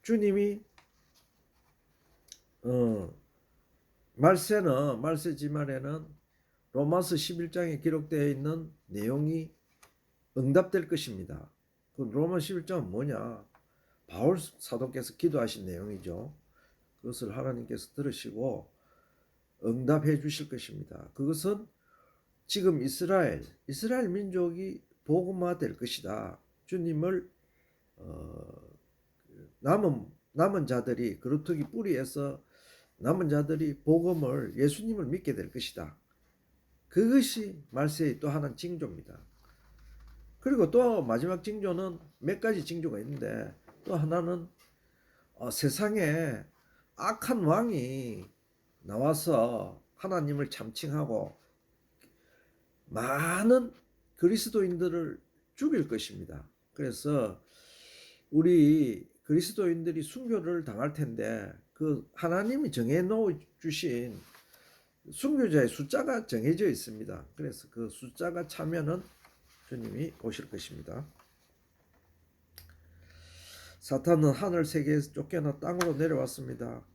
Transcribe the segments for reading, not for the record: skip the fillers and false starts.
주님이 말세 지말에는 로마서 11장에 기록되어 있는 내용이 응답될 것입니다. 그 로마 11장은 뭐냐? 바울 사도께서 기도하신 내용이죠. 그것을 하나님께서 들으시고 응답해 주실 것입니다. 그것은 지금 이스라엘 민족이 복음화될 것이다. 주님을 남은 자들이 그루터기 뿌리에서 남은 자들이 복음을 예수님을 믿게 될 것이다. 그것이 말세의 또 하나의 징조입니다. 그리고 또 마지막 징조는 몇 가지 징조가 있는데 또 하나는 세상에 악한 왕이 나와서 하나님을 참칭하고 많은 그리스도인들을 죽일 것입니다. 그래서 우리 그리스도인들이 순교를 당할 텐데 그 하나님이 정해 놓아 주신 순교자의 숫자가 정해져 있습니다. 그래서 그 숫자가 차면은 주님이 오실 것입니다. 사탄은 하늘 세계에서 쫓겨나 땅으로 내려왔습니다.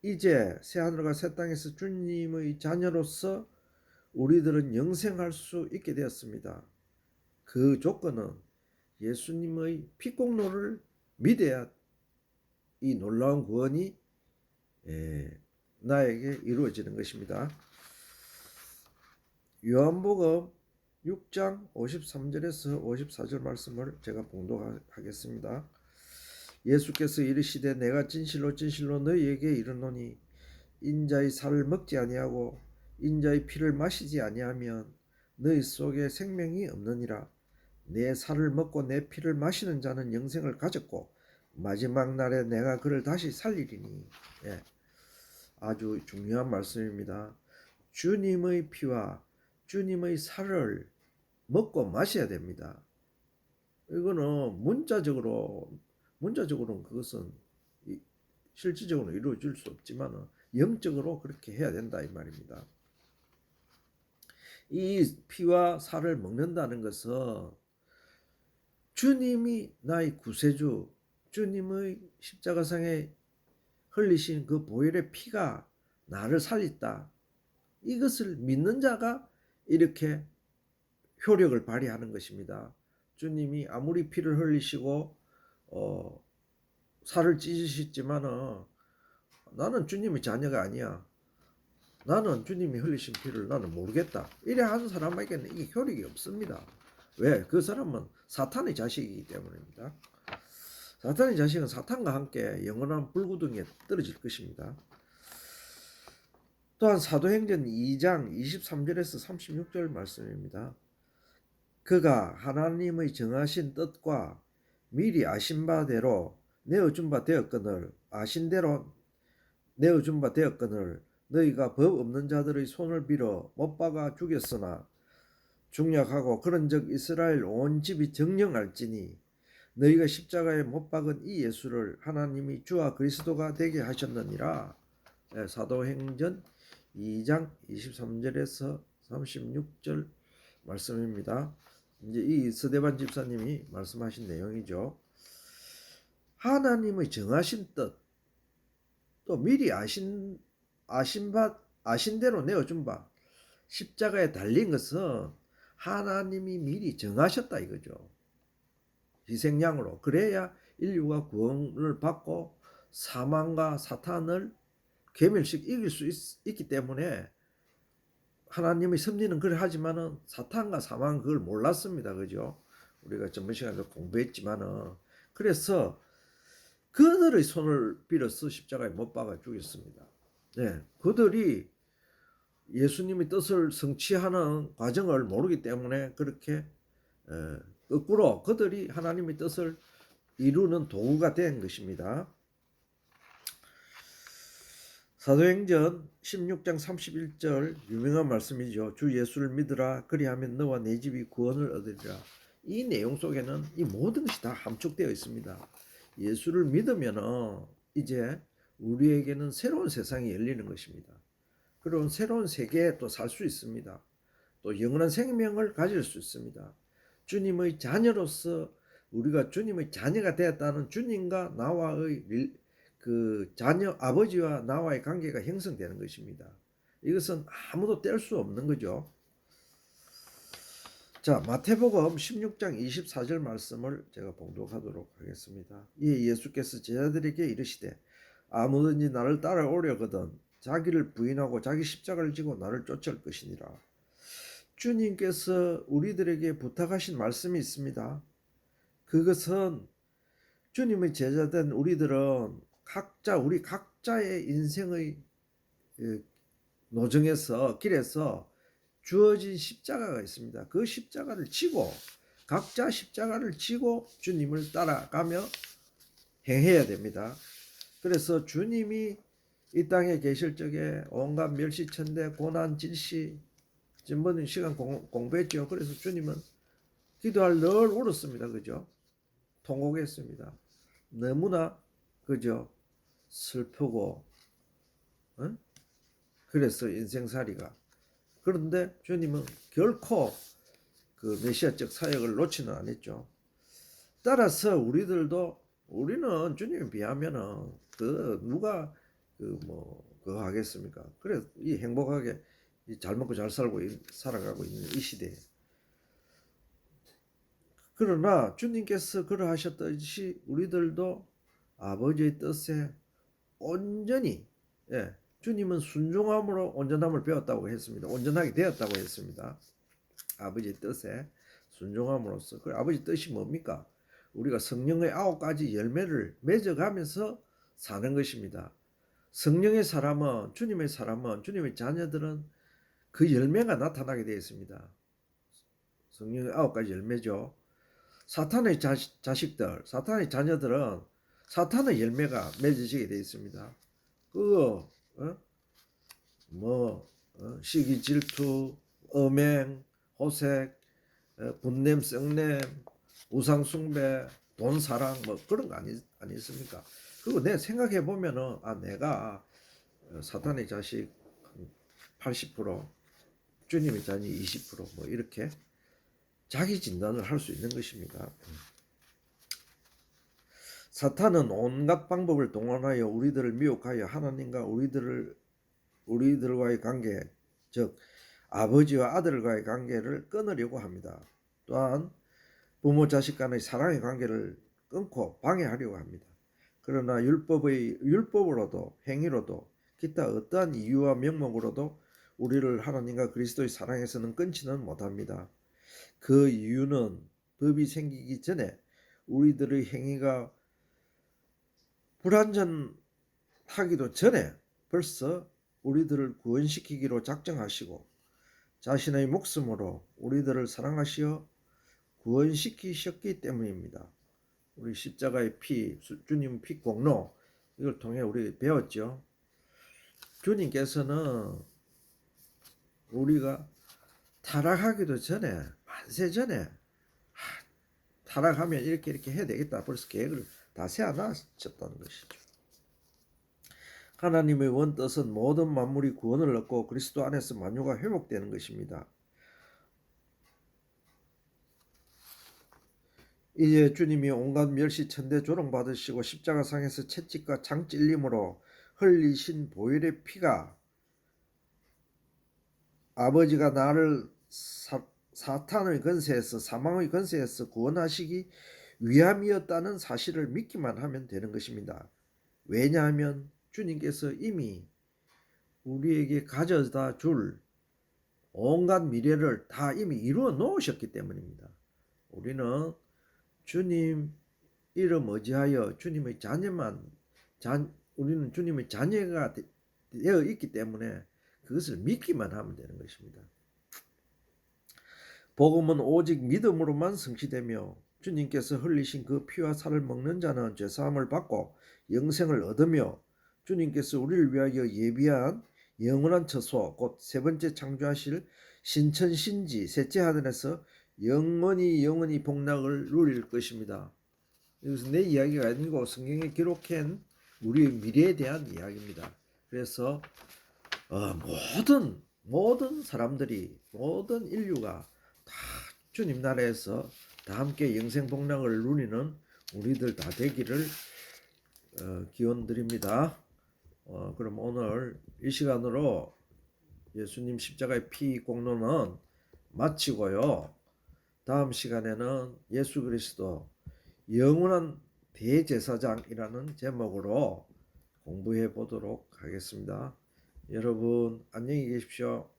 이제 새하늘과 새 땅에서 주님의 자녀로서 우리들은 영생할 수 있게 되었습니다. 그 조건은 예수님의 피공로를 믿어야 이 놀라운 구원이 나에게 이루어지는 것입니다. 요한복음 6장 53절에서 54절 말씀을 제가 봉독하겠습니다. 예수께서 이르시되 내가 진실로 진실로 너희에게 이르노니 인자의 살을 먹지 아니하고 인자의 피를 마시지 아니하면 너희 속에 생명이 없느니라. 내 살을 먹고 내 피를 마시는 자는 영생을 가졌고 마지막 날에 내가 그를 다시 살리리니. 아주 중요한 말씀입니다. 주님의 피와 주님의 살을 먹고 마셔야 됩니다. 이거는 문자적으로는 그것은 실질적으로 이루어질 수 없지만 영적으로 그렇게 해야 된다 이 말입니다. 이 피와 살을 먹는다는 것은 주님이 나의 구세주, 주님의 십자가상에 흘리신 그 보혈의 피가 나를 살렸다. 이것을 믿는 자가 이렇게 효력을 발휘하는 것입니다. 주님이 아무리 피를 흘리시고 살을 찢으셨지만은 나는 주님의 자녀가 아니야. 나는 주님이 흘리신 피를 나는 모르겠다. 이래 하는 사람에게는 이게 효력이 없습니다. 왜? 그 사람은 사탄의 자식이기 때문입니다. 사탄의 자식은 사탄과 함께 영원한 불구덩이에 떨어질 것입니다. 또한 사도행전 2장 23절에서 36절 말씀입니다. 그가 하나님의 정하신 뜻과 미리 아신 바대로 내어준 바 되었거늘 아신 대로 내어준 바 되었거늘 너희가 법 없는 자들의 손을 빌어 못 박아 죽였으나 중약하고 그런 적 이스라엘 온 집이 정령할지니 너희가 십자가에 못 박은 이 예수를 하나님이 주와 그리스도가 되게 하셨느니라. 사도행전 2장 23절에서 36절 말씀입니다. 이제 이 스데반 집사님이 말씀하신 내용이죠. 하나님의 정하신 뜻, 또 미리 아신 대로 내어준 바, 십자가에 달린 것은 하나님이 미리 정하셨다 이거죠. 희생양으로. 그래야 인류가 구원을 받고 사망과 사탄을 괴멸식 이길 수 있기 때문에 하나님의 섭리는 그래 하지만은 사탄과 사망은 그걸 몰랐습니다. 그죠? 우리가 전번 시간에 공부했지만은 그래서 그들의 손을 빌어서 십자가에 못 박아 죽였습니다. 그들이 예수님의 뜻을 성취하는 과정을 모르기 때문에 그렇게 거꾸로 그들이 하나님의 뜻을 이루는 도구가 된 것입니다. 사도행전 16장 31절 유명한 말씀이죠. 주 예수를 믿으라 그리하면 너와 내 집이 구원을 얻으리라. 이 내용 속에는 이 모든 것이 다 함축되어 있습니다. 예수를 믿으면 이제 우리에게는 새로운 세상이 열리는 것입니다. 그리고 새로운 세계에 또 살 수 있습니다. 또 영원한 생명을 가질 수 있습니다. 주님의 자녀로서 우리가 주님의 자녀가 되었다는 주님과 나와의 그 자녀 아버지와 나와의 관계가 형성되는 것입니다. 이것은 아무도 뗄 수 없는 거죠. 자, 마태복음 16장 24절 말씀을 제가 봉독하도록 하겠습니다. 이에 예수께서 제자들에게 이르시되 아무든지 나를 따라오려거든 자기를 부인하고 자기 십자가를 지고 나를 쫓을 것이니라. 주님께서 우리들에게 부탁하신 말씀이 있습니다. 그것은 주님의 제자된 우리들은 우리 각자의 인생의 노정에서 길에서 주어진 십자가가 있습니다. 그 십자가를 지고 각자 십자가를 지고 주님을 따라가며 행해야 됩니다. 그래서 주님이 이 땅에 계실 적에 온갖 멸시천대 고난 질시 전번 시간 공부했죠. 그래서 주님은 기도할 늘 울었습니다. 그죠? 통곡했습니다. 너무나 그죠? 슬프고 그래서 인생살이가. 그런데 주님은 결코 그 메시아적 사역을 놓지는 않았죠. 따라서 우리는 주님에 비하면은 누가 그거 하겠습니까? 그래 이 행복하게 잘 먹고 잘 살고 살아가고 있는 이 시대에. 그러나 주님께서 그러하셨듯이 우리들도 아버지의 뜻에 온전히 주님은 순종함으로 온전함을 배웠다고 했습니다. 온전하게 되었다고 했습니다. 아버지의 뜻에 순종함으로써. 그 아버지 뜻이 뭡니까? 우리가 성령의 9가지 열매를 맺어가면서 사는 것입니다. 성령의 사람은 주님의 자녀들은 그 열매가 나타나게 되어 있습니다. 성령의 9가지 열매죠. 사탄의 자식들, 사탄의 자녀들은 사탄의 열매가 맺어지게 되어 있습니다. 시기, 질투, 음행, 호색, 분냄, 썩냄, 우상숭배, 돈사랑 그런 거 아니 있습니까? 그리고 내가 생각해 보면은 내가 사탄의 자식 80%, 주님의 자녀 20% 이렇게 자기 진단을 할 수 있는 것입니다. 사탄은 온갖 방법을 동원하여 우리들을 미혹하여 하나님과 우리들과의 관계, 즉 아버지와 아들과의 관계를 끊으려고 합니다. 또한 부모 자식 간의 사랑의 관계를 끊고 방해하려고 합니다. 그러나 율법으로도 행위로도 기타 어떠한 이유와 명목으로도 우리를 하나님과 그리스도의 사랑에서는 끊지는 못합니다. 그 이유는 법이 생기기 전에 우리들의 행위가 불완전하기도 전에 벌써 우리들을 구원시키기로 작정하시고 자신의 목숨으로 우리들을 사랑하시어 구원시키셨기 때문입니다. 우리 십자가의 피, 주님 피 공로 이걸 통해 우리 배웠죠. 주님께서는 우리가 타락하기도 전에 만세 전에 타락하면 이렇게 해야 되겠다 벌써 계획을 다 세워놨었다는 것이죠. 하나님의 원뜻은 모든 만물이 구원을 얻고 그리스도 안에서 만유가 회복되는 것입니다. 이제 주님이 온갖 멸시 천대 조롱받으시고 십자가상에서 채찍과 창 찔림으로 흘리신 보혈의 피가 아버지가 나를 사탄의 권세에서 사망의 권세에서 구원하시기 위함이었다는 사실을 믿기만 하면 되는 것입니다. 왜냐하면 주님께서 이미 우리에게 가져다 줄 온갖 미래를 다 이미 이루어 놓으셨기 때문입니다. 우리는 주님 이름 의지하여 주님의 우리는 주님의 자녀가 되어 있기 때문에 그것을 믿기만 하면 되는 것입니다. 복음은 오직 믿음으로만 성취되며 주님께서 흘리신 그 피와 살을 먹는 자는 죄사함을 받고 영생을 얻으며 주님께서 우리를 위하여 예비한 영원한 처소 곧 세 번째 창조하실 신천신지 셋째 하늘에서 영원히 복락을 누릴 것입니다. 이것은 내 이야기가 아니고 성경에 기록한 우리의 미래에 대한 이야기입니다. 그래서 모든 사람들이 모든 인류가 다 주님 나라에서 다 함께 영생 복락을 누리는 우리들 다 되기를 기원드립니다. 그럼 오늘 이 시간으로 예수님 십자가의 피 공로는 마치고요. 다음 시간에는 예수 그리스도 영원한 대제사장이라는 제목으로 공부해 보도록 하겠습니다. 여러분 안녕히 계십시오.